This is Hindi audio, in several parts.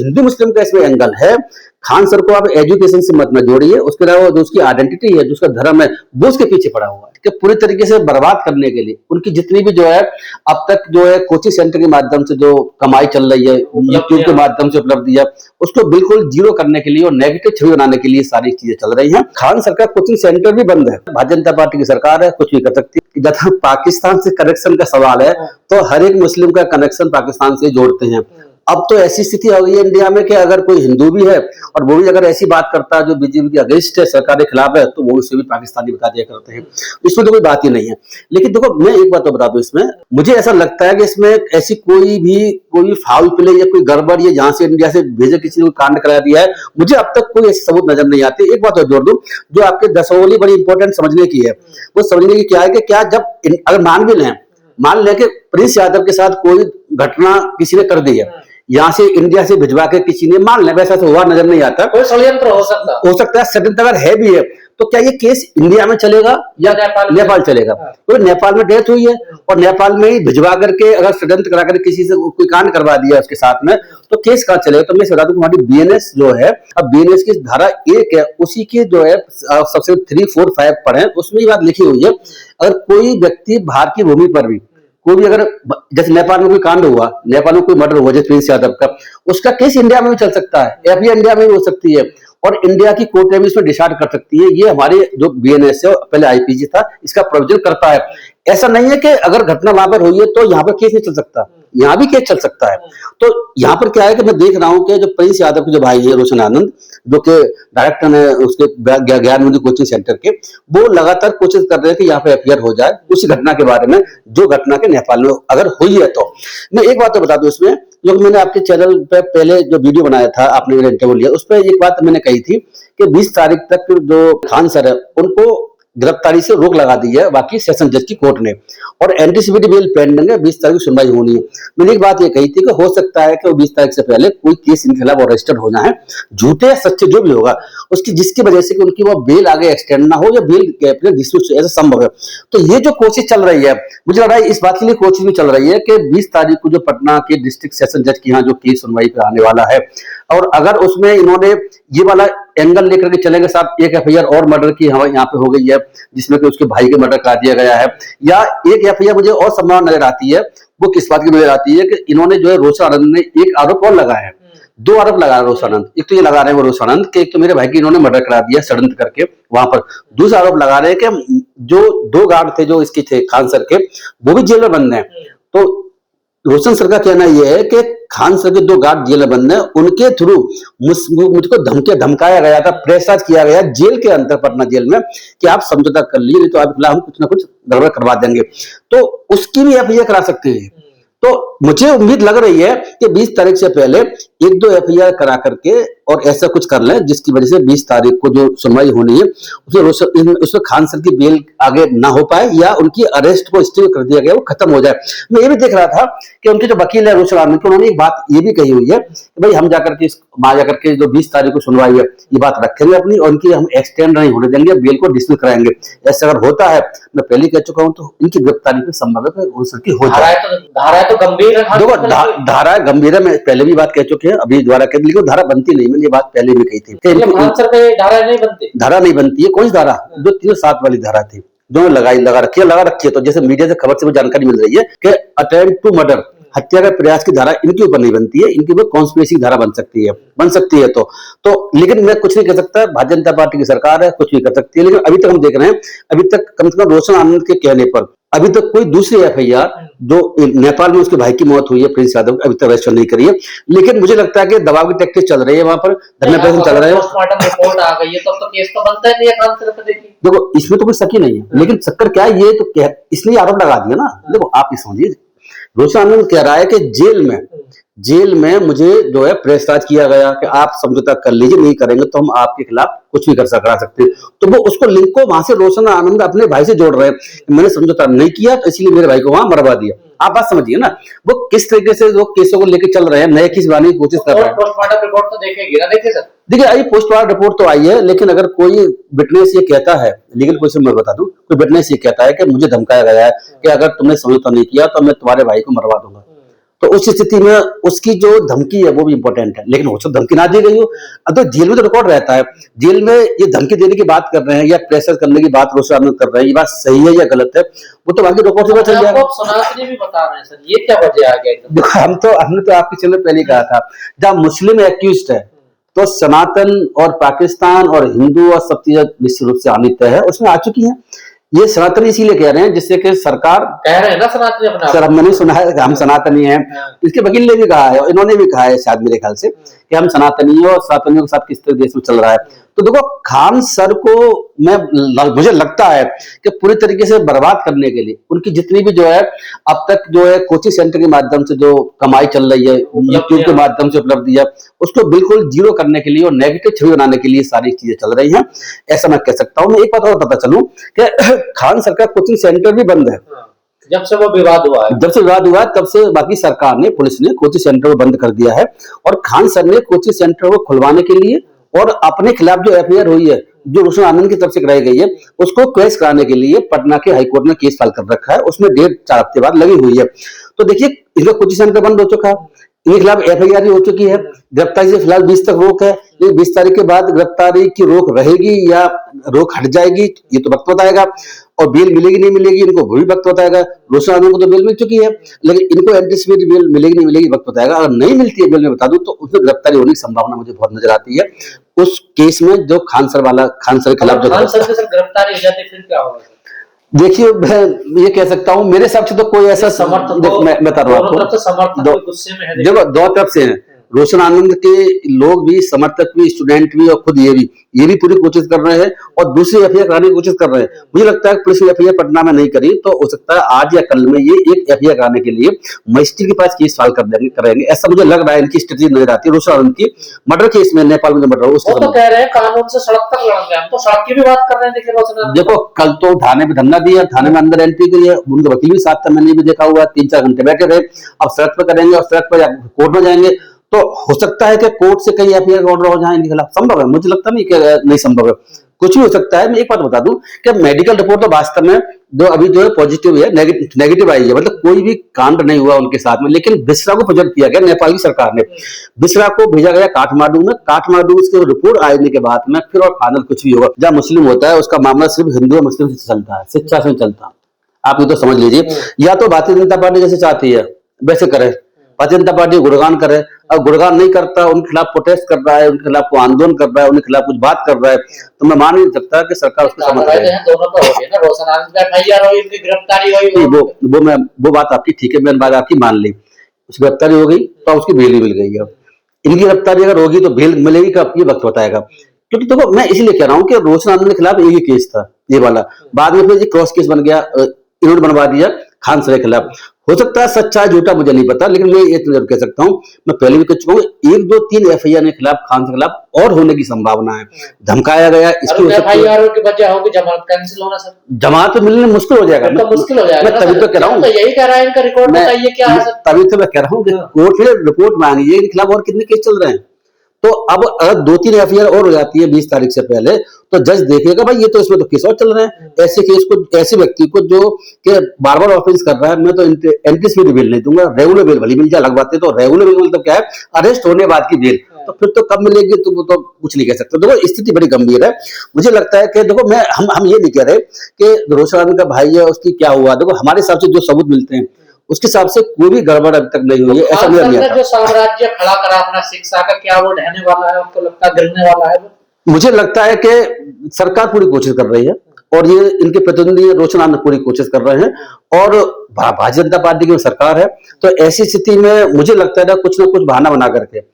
हिंदू मुस्लिम का इसमें एंगल है। खान सर को आप एजुकेशन से मत में जोड़िए, उसके अलावा जो उसकी आइडेंटिटी है, जो उसका धर्म है, वो उसके पीछे पड़ा हुआ है कि पूरी तरीके से बर्बाद करने के लिए उनकी जितनी भी जो है अब तक जो है कोचिंग सेंटर के माध्यम से जो कमाई चल रही है, यूट्यूब के माध्यम से उपलब्धि है, उसको बिल्कुल जीरो करने के लिए और नेगेटिव छवि बनाने के लिए सारी चीजें चल रही हैं। खान सर का कोचिंग सेंटर भी बंद है। भारतीय जनता पार्टी की सरकार है, कुछ भी कर सकती है। जहाँ पाकिस्तान से कनेक्शन का सवाल है तो हर एक मुस्लिम का कनेक्शन पाकिस्तान से जोड़ते हैं। अब तो ऐसी स्थिति हो गई है इंडिया में कि अगर कोई हिंदू भी है और वो भी अगर ऐसी बात करता है जो बीजेपी के अगेंस्ट है, सरकार के खिलाफ है, तो वो उसे भी पाकिस्तानी बता दिया करते हैं। इसमें तो कोई बात ही नहीं है। लेकिन देखो, मैं एक बात तो बता दूं, इसमें मुझे ऐसा लगता है कि इसमें ऐसी कोई फाउल प्ले या कोई गड़बड़ या जहां से इंडिया से भेजे किसी ने कांड करा दिया है, मुझे अब तक कोई ऐसे सबूत नजर नहीं आते। एक बात और जोड़ दूं, जो आपके दसोली बड़ी इंपॉर्टेंट समझने की है, वो समझने की क्या है कि क्या जब अगर मान लें कि प्रिंस यादव के साथ कोई घटना किसी ने कर दी है, यहाँ से इंडिया से भिजवा के किसी ने, मान लें वैसा हुआ नजर नहीं आता, कोई षड्यंत्र हो सकता है, षड्यंत्र अगर है भी है, तो क्या ये केस इंडिया में चलेगा या नेपाल चलेगा? तो नेपाल में डेथ हुई है और नेपाल में ही भिजवा करके अगर षड्यंत्र करा कर किसी से कोई कांड करवा दिया उसके साथ में, तो केस कहाँ चलेगा? तो मैं बता दूं, हमारी बीएनएस जो है, अब बीएनएस की धारा 1 है, उसी के जो है सबसे 3, 4, 5 पढ़े, उसमें ये बात लिखी हुई है, अगर कोई व्यक्ति बाहर की भूमि पर भी कोई भी अगर, जैसे नेपाल में कोई कांड हुआ, नेपाल में कोई मर्डर हुआ जैसे प्रिंस यादव का, उसका केस इंडिया में भी चल सकता है, एफआईआर इंडिया में भी हो सकती है और इंडिया की कोर्ट भी इसमें डिसाइड कर सकती है। ये हमारे जो बीएनएस है, पहले आईपीसी था, इसका प्रोविजन करता है। ऐसा नहीं है कि अगर घटना वहां पर हुई है तो यहाँ पर केस नहीं चल सकता, यहाँ भी केस चल सकता है। तो यहाँ पर क्या है कि मैं देख रहा हूँ कि जो प्रिंस यादव के जो भाई है रोशन आनंद, जो कि डायरेक्टर है उसके ज्ञान मंदिर कोचिंग सेंटर के, वो लगातार कोशिश कर रहे हैं कि यहाँ पे एफआईआर हो जाए उसी घटना के बारे में, जो घटना के नेपाल में अगर हुई है। तो मैं एक बात तो बता दूं, इसमें जो मैंने आपके चैनल पे पहले जो वीडियो बनाया था, आपने मेरा इंटरव्यू लिया, उस पर एक बात मैंने कही थी कि 20 तारीख तक जो खान सर है उनको गिरफ्तारी से रोक लगा दी है बाकी सेशन जज की कोर्ट ने, और एंटीसिपेटरी बेल पेंडिंग है, 20 तारीख को सुनवाई होनी है। मैंने एक बात ये कही थी कि हो सकता है कि वो 20 तारीख से पहले कोई केस इनके खिलाफ रजिस्टर्ड होना है, झूठे या सच्चे जो भी होगा उसकी, जिसकी वजह से कि उनकी वो बेल आगे एक्सटेंड ना हो या बेल डिस्मिस ऐसा संभव है। तो ये जो कोशिश चल रही है, मुझे लग रहा है इस बात के लिए कोशिश भी चल रही है कि 20 तारीख को जो पटना के डिस्ट्रिक्ट सेशन जज के यहाँ जो केस सुनवाई पे आने वाला है, और अगर उसमें इन्होंने ये वाला एंगल लेकर के चलेंगे, साहब एक एफआईआर और मर्डर की यहाँ पे हो गई है जिसमें कि उसके भाई के मर्डर करा दिया गया है, या एक एफआईआर मुझे और संभावना नजर आती है, वो किस बात की नजर आती है कि इन्होंने जो है रोशन आनंद ने एक आरोप और लगाया है, 2 आरोप लगा रहे रोशन आनंद। एक तो ये लगा रहे हैं वो रोशन आनंद कि एक तो मेरे भाई की इन्होंने मर्डर करा दिया षड्यंत्र करके वहां पर, दूसरा आरोप लगा रहे हैं कि जो 2 गार्ड थे जो इसके थे खान सर के, वो भी जेल में बंद है। तो रोशन सर का कहना यह है कि खान सर के 2 गार्ड जेल में बंद है, उनके थ्रू मुझको धमकाया गया था, प्रेशराइज किया गया जेल के अंदर, पटना जेल में, कि आप समझौता कर लीजिए, नहीं तो आप खिलाफ हम कुछ ना कुछ गड़बड़ करवा देंगे। तो उसकी भी एफआईआर करा सकते हैं। तो मुझे उम्मीद लग रही है कि 20 तारीख से पहले 1-2 एफआईआर करा करके और ऐसा कुछ कर लें जिसकी वजह से 20 तारीख को जो सुनवाई होनी है उसमें खान सर की बेल आगे ना हो पाए या उनकी अरेस्ट को स्टे कर दिया गया, वो खत्म हो जाए। मैं ये भी देख रहा था कि उनके जो वकील है रोशन आनंद, उन्होंने एक बात ये भी कही हुई है कि भाई हम जाकर के वहां जाकर के जो 20 तारीख को सुनवाई है ये बात रखेंगे अपनी, और उनकी हम एक्सटेंड नहीं होने देंगे, बेल को डिसमिस कराएंगे। ऐसा अगर होता है, मैं पहले कह चुका हूँ, तो इनकी गिरफ्तारी की संभावना हो सकती हो जाए। धारा तो गंभीर है, देखो धारा गंभीर है, मैं पहले भी बात कह चुके हैं, अभी दोबारा कह, लेकिन धारा बनती नहीं, मैंने ये बात पहले भी कही थी। धारा नहीं बनती है। कौन सी धारा? जो 307 वाली धारा थी, जो लगा रखी है। तो जैसे मीडिया से खबर से जानकारी मिल रही है कि अटेम्प्ट टू मर्डर, हत्या का प्रयास की धारा इनके ऊपर नहीं बनती है, इनके ऊपर कॉन्स्पिरेसी की धारा बन सकती है। तो लेकिन मैं कुछ नहीं कह सकता, भारतीय जनता पार्टी की सरकार है, कुछ नहीं कर सकती है। लेकिन अभी तक हम देख रहे हैं, अभी तक कम से कम रोशन आनंद के कहने पर अभी तक कोई दूसरी एफआईआर जो नेपाल में उसके भाई की मौत हुई है प्रिंस यादव, अभी तक रजिस्टर नहीं करी है। लेकिन मुझे लगता है कि दबाव की टैक्टिस चल रही है, वहां पर धरना प्रदर्शन चल रहा है। पोस्टमार्टम रिपोर्ट आ गई है, तब तो केस तो बनता नहीं है खान सर पे। देखो इसमें तो कोई शक ही नहीं है, लेकिन चक्कर क्या है, ये तो इसलिए आरोप लगा दिया ना। देखो आप समझिए, रोशन आनंद कह रहा है कि जेल में मुझे जो है प्रेशराइज किया गया कि आप समझौता कर लीजिए, नहीं करेंगे तो हम आपके खिलाफ कुछ भी करा सकते हैं। तो वो उसको लिंक को वहां से रोशन आनंद अपने भाई से जोड़ रहे हैं, मैंने समझौता नहीं किया तो इसलिए मेरे भाई को वहां मरवा दिया। आप बात समझिए ना, वो किस तरीके से वो केसों को लेकर चल रहे हैं, नए केस बनाने की कोशिश कर रहे हैं। पोस्टमार्टम रिपोर्ट तो देखेगी ना, देखिए सर, देखिए आई पोस्टमार्टम रिपोर्ट तो आई है, लेकिन अगर कोई विटनेस ये कहता है, लीगल क्वेश्चन मैं बता दूं, कोई विटनेस ये कहता है कि मुझे धमकाया गया है कि अगर तुमने समझौता नहीं किया तो मैं तुम्हारे भाई को मरवा दूंगा, तो उस स्थिति में उसकी जो धमकी है वो भी इंपॉर्टेंट है, लेकिन हो सकता धमकी ना दी गई हो। अब तो जेल में तो रिकॉर्ड रहता है, जेल में ये धमकी देने की बात कर रहे हैं या प्रेशर करने की बात रोशन आनंद कर रहे हैं, ये बात सही है या गलत है वो तो बाकी रिकॉर्ड से पता चल जाएगा। सनातनी भी बता रहे हैं सर, ये क्या वजह आ गया एकदम? देखो हमने तो आपके चैनल पहले कहा था, जब मुस्लिम एक्यूज्ड है तो सनातन और पाकिस्तान और हिंदू और सब चीजें निश्चित रूप से आनी तय है, उसमें आ चुकी है। ये सनातनी इसीलिए कह रहे हैं जिससे कि सरकार कह रहे हैं ना सनातनी अपना। सर मैंने सुना है कि हम सनातनी हैं, इसके वकील ने भी कहा है, इन्होंने भी कहा है शायद मेरे ख्याल से कि हम सनातनी हैं और सनातनियों के साथ किस तरह देश में चल रहा है। तो देखो खान सर को मुझे लगता है कि पूरी तरीके से बर्बाद करने के लिए उनकी जितनी भी जो है अब तक जो है कोचिंग सेंटर के माध्यम से जो कमाई चल रही है, यूट्यूब के माध्यम से उपलब्धि है, उसको बिल्कुल जीरो करने के लिए और नेगेटिव छवि बनाने के लिए सारी चीजें चल रही हैं, ऐसा मैं कह सकता हूँ। मैं एक बात और पता चलूं कि खान सर का कोचिंग सेंटर भी बंद है। जब से वो विवाद हुआ है, जब से विवाद हुआ तब से बाकी सरकार ने, पुलिस ने कोचिंग सेंटर को बंद कर दिया है और खान सर ने कोचिंग सेंटर को खुलवाने के लिए और अपने खिलाफ जो एफआईआर हुई है जो रोशन आनंद की तरफ से कराई गई है उसको क्वेश कराने के लिए पटना के हाईकोर्ट में केस फाइल कर रखा है, उसमें 1.5-4 हफ्ते बाद लगी हुई है। तो देखिए इसका कोचिंग सेंटर बंद हो चुका है, इनके खिलाफ एफआईआर भी हो चुकी है, गिरफ्तारी से फिलहाल 20 तक रोक है, लेकिन 20 तारीख के बाद गिरफ्तारी की रोक रहेगी या रोक हट जाएगी ये तो वक्त बताएगा, और बेल मिलेगी नहीं मिलेगी इनको वो भी वक्त बताएगा। रोशन आनंद को तो बेल मिल चुकी है, लेकिन इनको एंटीसिपेट बेल मिलेगी नहीं मिलेगी वक्त बताएगा। अगर नहीं मिलती है बेल में बता दूं तो उसमें गिरफ्तारी होने की संभावना मुझे बहुत नजर आती है उस केस में जो खान सर के खिलाफ जो खान सर की गिरफ्तारी हो जाती फिर क्या होगा? देखिए मैं ये कह सकता हूँ मेरे हिसाब से तो कोई ऐसा समर्थन मैं बता रहा हूँ आपको, गुस्से में है। देखो दो तरफ से है, रोशन आनंद के लोग भी, समर्थक भी, स्टूडेंट भी और खुद ये भी पूरी कोशिश कर रहे हैं और दूसरी एफआईआर कराने की कोशिश कर रहे हैं। मुझे लगता है पुलिस ने एफआईआर पटना में नहीं करी तो हो सकता है आज या कल में ये एक एफआईआर कराने के लिए मजिस्ट्रेट के पास केस फाइल करेंगे, ऐसा मुझे लग रहा है। इनकी स्ट्रेटजी नजर आती है रोशन आनंद की मर्डर केस में, नेपाल में जो मर्डर वो तो कह रहे हैं कानून से सड़क तक लड़ेंगे, हम तो सड़क की भी बात कर रहे हैं। देखिए रोशन आनंद देखो कल तो थाने में धरना दिया, थाने में अंदर एंट्री करी है, उनके वकील भी साथ था, मैंने भी देखा हुआ, 3-4 घंटे बैठे रहे। अब सड़क पर करेंगे और सड़क पर कोर्ट में जाएंगे तो हो सकता है कि कोर्ट से कहीं एफआईआर ऑर्डर हो जाए इनके खिलाफ, संभव है, मुझे लगता नहीं कि नहीं संभव है, कुछ भी हो सकता है। मैं एक बात बता दूं कि मेडिकल रिपोर्ट तो वास्तव में जो अभी जो है पॉजिटिव है, नेगेटिव आई है, मतलब कोई भी कांड नहीं हुआ उनके साथ में, लेकिन बिस्रा को प्रेजेंट किया गया नेपाल की सरकार ने, बिस्रा को भेजा गया काठमांडू में, काठमांडू उसके रिपोर्ट आने के बाद में फिर और फाइनल कुछ भी होगा। जहाँ मुस्लिम होता है उसका मामला सिर्फ हिंदू और मुस्लिम से चलता है, शिक्षा से चलता है, आप ये तो समझ लीजिए। या तो भारतीय जनता पार्टी जैसे चाहती है वैसे करे, भारतीय जनता पार्टी गुणगान करे, और गुणगान नहीं करता, उनके खिलाफ प्रोटेस्ट कर रहा है, उनके खिलाफ को आंदोलन कर रहा है, उनके खिलाफ कुछ बात कर रहा है, तो मैं मान नहीं सकता कि सरकार उसको समझ रही है। दोनों तो हो गए ना, रोशन आनंद का एफआईआर हुई, इनकी गिरफ्तारी हुई, वो बात आपकी ठीक है, मैंने बात आपकी मान ली, उसकी गिरफ्तारी हो गई तो उसकी बेल ही मिल गई है। इनकी गिरफ्तारी अगर होगी तो बेल मिलेगी कब ये वक्त बताएगा। क्योंकि देखो मैं इसलिए कह रहा हूँ कि रोशन आनंद के खिलाफ एक ही केस था ये वाला, बाद में फिर क्रॉस केस बन गया, इन्होंने बनवा दिया खान सर के खिलाफ। हो सकता है सच्चा झूठा मुझे नहीं पता, लेकिन मैं ये जरूर कह सकता हूँ, मैं पहले भी कह चुका हूँ, 1-2-3 एफआईआर के खिलाफ, खान के खिलाफ और होने की संभावना है। धमकाया गया, इसकी एफआईआर की वजह होगी जमानत कैंसिल होना सर, जमानत पे मिलने मुश्किल हो जाएगा, तो मुश्किल हो जाएगा। मैं तभी तो कह रहा हूँ, यही कह रहा है, इनका रिकॉर्ड बताइए क्या है। तभी तो मैं कह रहा हूँ कि कोर्ट ने रिपोर्ट मांगी है, इनके खिलाफ और कितने केस चल रहे हैं। तो अब अगर 2-3 एफआईआर और हो जाती है 20 तारीख से पहले, तो जज देखेगा भाई ये तो इसमें तो केस और चल रहे हैं, ऐसे केस को, ऐसे व्यक्ति को जो कि बार बार ऑफेंस कर रहा है, मैं तो एंटीसिपेट बेल नहीं दूंगा, रेगुलर बेल भली मिल जाए, अलग बात है। तो रेगुलर बेल मतलब क्या है, अरेस्ट होने बाद की बेल, तो फिर तो कब मिलेगी तो वो तो कुछ नहीं कह सकते। देखो स्थिति बड़ी गंभीर है। मुझे लगता है कि देखो हम ये नहीं कह रहे कि रोशन आनंद का भाई है उसकी क्या हुआ, देखो हमारे हिसाब से जो सबूत मिलते हैं उसके हिसाब से कोई भी गड़बड़ अभी तक नहीं हुई है, ऐसा नहीं आता। जो साम्राज्य खड़ा करा अपना शिक्षा का, क्या वो ढहने वाला है? आपको लगता है गिरने वाला है? मुझे लगता है कि सरकार पूरी कोशिश कर रही है और ये इनके प्रतिनिधि रोशन आनंद पूरी कोशिश कर रहे हैं, और भारतीय जनता पार्टी की सरकार है, तो ऐसी स्थिति में मुझे लगता है ना कुछ बहाना बना करके,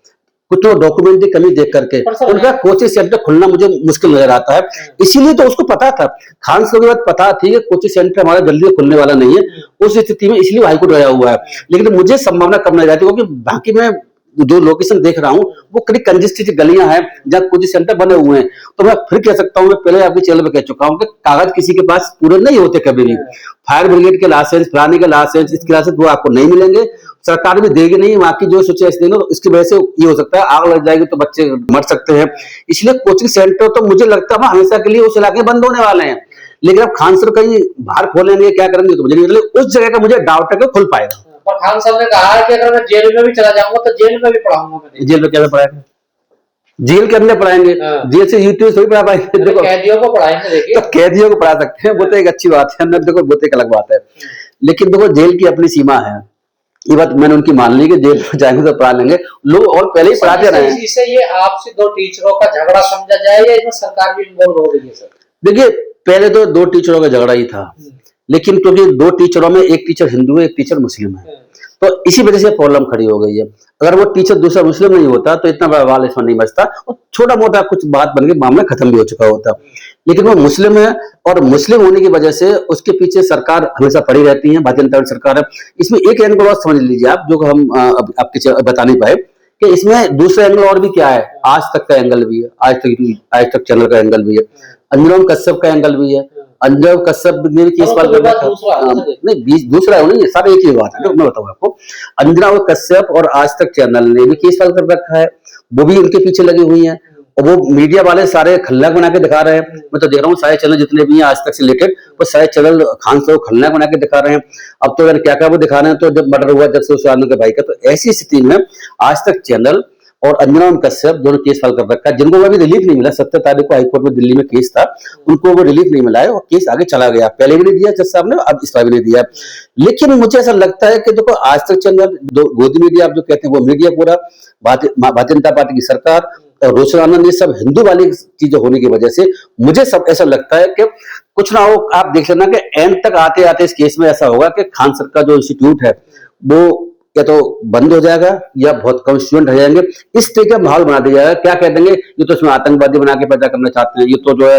कुछ तो डॉक्यूमेंट की कमी देख करके उनका कोचिंग सेंटर खुलना मुझे मुश्किल नजर आता है। इसीलिए तो उसको पता था, खान साहब के बाद पता थी कि कोचिंग सेंटर हमारा जल्दी खुलने वाला नहीं है, उस स्थिति में इसलिए हाईकोर्ट गया हुआ है। लेकिन मुझे संभावना कम नजर आती है, क्योंकि बाकी मैं जो लोकेशन देख रहा हूँ वो कड़ी कंजेस्टेड गलियां हैं जहाँ कोचिंग सेंटर बने हुए हैं। तो मैं फिर कह सकता हूँ, मैं पहले आपके चैनल पे कह चुका हूँ कि कागज किसी के पास पूरे नहीं होते कभी भी। फायर ब्रिगेड के लाइसेंस, फलाने के लाइसेंस, इसके लाइसेंस वो आपको नहीं मिलेंगे, सरकार भी देगी नहीं, वहां की जो सिचुएशन देंगे, तो इसकी वजह से ये हो सकता है आग लग जाएगी तो बच्चे मर सकते हैं। इसलिए कोचिंग सेंटर तो मुझे लगता है हमेशा के लिए उस इलाके बंद होने वाले हैं। लेकिन अब खान सर कहीं बाहर खोलेंगे क्या करेंगे तो मुझे नहीं, उस जगह का मुझे डाउट है कि खुल पाएगा। पर खान साहब ने कहा है कि अगर मैं जेल में भी चला जाऊंगा तो जेल में भी पढ़ाऊंगा मैं। जेल में कैसे पढ़ाएंगे? जेल के अंदर पढ़ाएंगे, जेल से यूट्यूब से भी पढ़ा पाएंगे। देखो कैदियों को पढ़ाएंगे, देखिए तो कैदियों को पढ़ा सकते हैं, वो तो एक अच्छी बात है, अंदर देखो वो तो एक अलग बात है। लेकिन देखो जेल की अपनी सीमा है, ये बात मैंने उनकी मान ली कि जेल में जाएंगे तो पढ़ा लेंगे लोग, और पहले ही पढ़ाते रहे। इसे ये आपसे दो टीचरों का झगड़ा समझा जाए या इसमें सरकार भी इन्वॉल्व हो रही है सर? देखिए पहले तो दो टीचरों का झगड़ा ही था, लेकिन क्योंकि दो टीचरों में एक टीचर हिंदू है एक टीचर मुस्लिम है, तो इसी वजह से प्रॉब्लम खड़ी हो गई है। अगर वो टीचर दूसरा मुस्लिम नहीं होता तो इतना बड़ा बवाल इसमें नहीं बचता, और छोटा मोटा कुछ बात बन के मामला खत्म भी हो चुका होता। लेकिन वो मुस्लिम है, और मुस्लिम होने की वजह से उसके पीछे सरकार हमेशा पड़ी रहती है, भारतीय जनता पार्टी सरकार है। इसमें एक एंगल और समझ लीजिए आप, जो हम आपके बता नहीं पाए, कि इसमें दूसरा एंगल और भी क्या है। आज तक का एंगल भी है, आज तक चैनल का एंगल भी है, अंजुम कश्यप का एंगल भी है। अंजुम कश्यप ने भी केस फाइल कर रखा है, नहीं दूसरा है नहीं, सारे एक ही बात है। मैं बताऊँ आपको, अंजुम कश्यप और आज तक चैनल ने भी केस फाइल कर रखा है, वो भी उनके पीछे लगी हुई है, और वो मीडिया वाले सारे खलनायक बना के दिखा रहे हैं। मैं तो देख रहा हूँ सारे चैनल जितने भी हैं आज तक से रिलेटेड, वो सारे चैनल खान साहब खलनायक बना के दिखा रहे हैं। अब तो क्या क्या वो दिखा रहे हैं, तो जब मर्डर हुआ जब से उस आनंद के भाई का, तो ऐसी स्थिति में आज तक चैनल और अंजुम कश्यप दोनों केस फाइल कर रखा है, जिनको अभी रिलीफ नहीं मिला। 17 तारीख को हाईकोर्ट में दिल्ली में केस था, उनको वो रिलीफ नहीं मिला है, और केस आगे चला गया। पहले भी नहीं दिया जज साहब ने, अब इस बार भी नहीं दिया। लेकिन मुझे ऐसा लगता है कि देखो आज तक चैनल, गोदी मीडिया आप जो कहते हैं, वो मीडिया पूरा भारतीय जनता पार्टी की सरकार, रोशन आनंद, ये सब हिंदू वाली चीजें होने की वजह से मुझे सब ऐसा लगता है कि कुछ ना हो, आप देख लेना कि एंड तक आते आते इस केस में ऐसा होगा कि खान सर का जो इंस्टीट्यूट है वो या तो बंद हो जाएगा या बहुत कम स्टूडेंट रह जाएंगे। इस तरीके का माहौल बना दिया जाएगा, क्या कह देंगे, ये तो इसमें आतंकवादी बना के पैदा करना चाहते हैं, ये तो जो है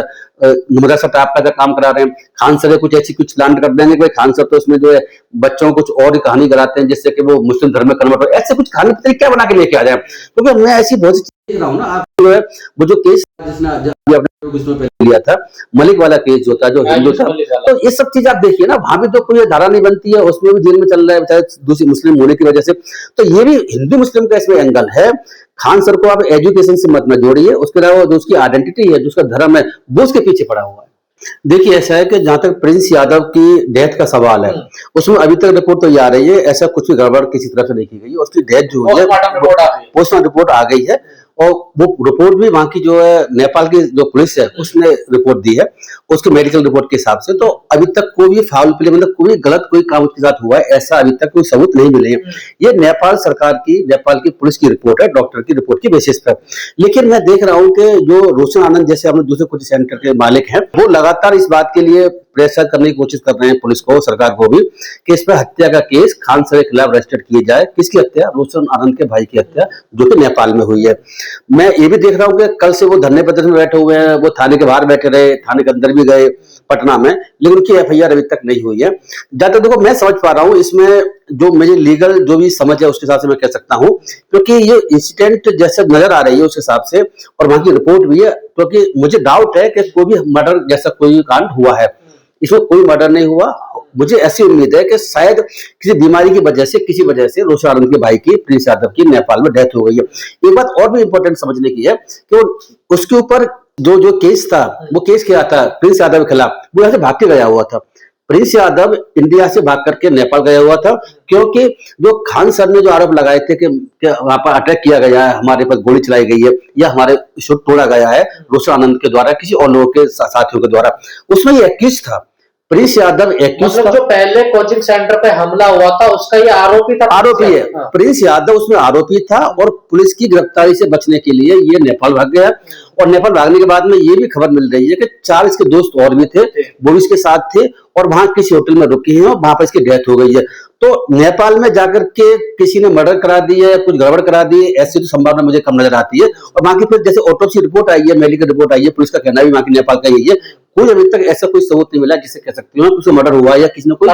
मदरसा टाइप का काम करा रहे हैं। खान सर कुछ ऐसी कुछ प्लान कर देंगे कि खान सर तो इसमें जो है बच्चों को कुछ और ही कहानी कराते हैं, जिससे कि वो मुस्लिम धर्म में कन्वर्ट हो, ऐसे कुछ कहानी पता नहीं क्या बना के लेके आ जाए। क्योंकि मैं ऐसी बहुत सी देख रहा हूँ ना, आप जो है वो जो केस लिया था, मलिक वाला केस जो था, जो हिंदू था, तो ये सब चीज आप देखिए ना, वहां भी तो कोई धारा नहीं बनती है, उसमें भी जेल में चल रहा है बेचारे दूसरी मुस्लिम होने की वजह से। तो ये भी हिंदू मुस्लिम का इसमें एंगल है। खान सर को आप एजुकेशन से मत में जोड़िए, उसके अलावा जो उसकी आइडेंटिटी है, जो उसका धर्म है, वो उसके पीछे पड़ा हुआ है। देखिए ऐसा है कि जहां तक प्रिंस यादव की डेथ का सवाल है, उसमें अभी तक रिपोर्ट तो ये आ रही है, ऐसा कुछ भी गड़बड़ किसी तरफ से नहीं की गई। उसकी डेथ जो है पोस्टमार्टम रिपोर्ट आ गई है, और वो रिपोर्ट भी वहां की जो है नेपाल की जो पुलिस है उसने रिपोर्ट दी है, उसके मेडिकल रिपोर्ट के हिसाब से। तो अभी तक कोई भी फाउल प्ले, मतलब कोई गलत कोई काम उसके साथ हुआ है ऐसा अभी तक कोई सबूत नहीं मिले हैं। ये नेपाल सरकार की, नेपाल की पुलिस की रिपोर्ट है, डॉक्टर की रिपोर्ट की बेसिस पर। लेकिन मैं देख रहा हूँ कि जो रोशन आनंद जैसे अपने दूसरे कुछ सेंटर के मालिक हैं, वो लगातार इस बात के लिए प्रेशर करने की कोशिश कर रहे हैं पुलिस को, सरकार को भी, कि इस पर हत्या का केस खान सर के खिलाफ रजिस्टर्ड किए जाए। किसकी हत्या? रोशन आनंद के भाई की हत्या, जो कि नेपाल में हुई है। मैं ये भी देख रहा हूँ कि कल से वो धरने प्रदर्शन में बैठे हुए हैं, वो थाने के बाहर बैठे रहे, थाने के अंदर भी गए पटना में, लेकिन उनकी एफआईआर अभी तक नहीं हुई है। जहां तक देखो मैं समझ पा रहा हूँ, इसमें जो मेरी लीगल जो भी समझ है उसके हिसाब से मैं कह सकता हूँ, क्योंकि ये इंसिडेंट जैसे नजर आ रही है उस हिसाब से, और वहां की रिपोर्ट भी है, क्योंकि मुझे डाउट है कि कोई भी मर्डर जैसा कोई कांड हुआ है। इसमें कोई मर्डर नहीं हुआ। मुझे ऐसी उम्मीद है कि शायद किसी बीमारी की वजह से, किसी वजह से रोशन आनंद के भाई की, प्रिंस यादव की, नेपाल में डेथ हो गई है। एक बात और भी इंपॉर्टेंट समझने की है कि उसके ऊपर जो केस था, वो केस क्या था प्रिंस यादव के खिलाफ, वो यहाँ से भाग के गया हुआ था। प्रिंस यादव इंडिया से भाग करके नेपाल गया हुआ था, क्योंकि जो खान सर ने जो आरोप लगाए थे कि वहां पर अटैक किया गया है, हमारे पर गोली चलाई गई है, या हमारे शूट तोड़ा गया है रोशन आनंद के द्वारा, किसी और लोगों के साथियों के द्वारा, उसमें ये एक्यूज था। प्रिंस यादव एक्यूज मतलब जो पहले कोचिंग सेंटर पे हमला हुआ था उसका ये आरोपी था, आरोपी है। प्रिंस यादव उसमें आरोपी था, और पुलिस की गिरफ्तारी से बचने के लिए ये नेपाल भाग गया। और नेपाल भागने के बाद में ये भी खबर मिल रही है कि 4 इसके दोस्त और भी थे, वो भी इसके साथ थे, और वहां किसी होटल में रुके हैं, और वहां पर इसकी डेथ हो गई है। तो नेपाल में जाकर के किसी ने मर्डर करा दी है, कुछ गड़बड़ करा दी है, ऐसी तो संभावना मुझे कम नजर आती है। और वहां की फिर जैसे ऑटोप्सी रिपोर्ट आई है, मेडिकल रिपोर्ट आई है, पुलिस का कहना भी वहां की नेपाल का यही है, कोई अभी तक ऐसा कोई सबूत नहीं मिला जिससे कह सकती हूँ कि मर्डर हुआ या किसी ने कोई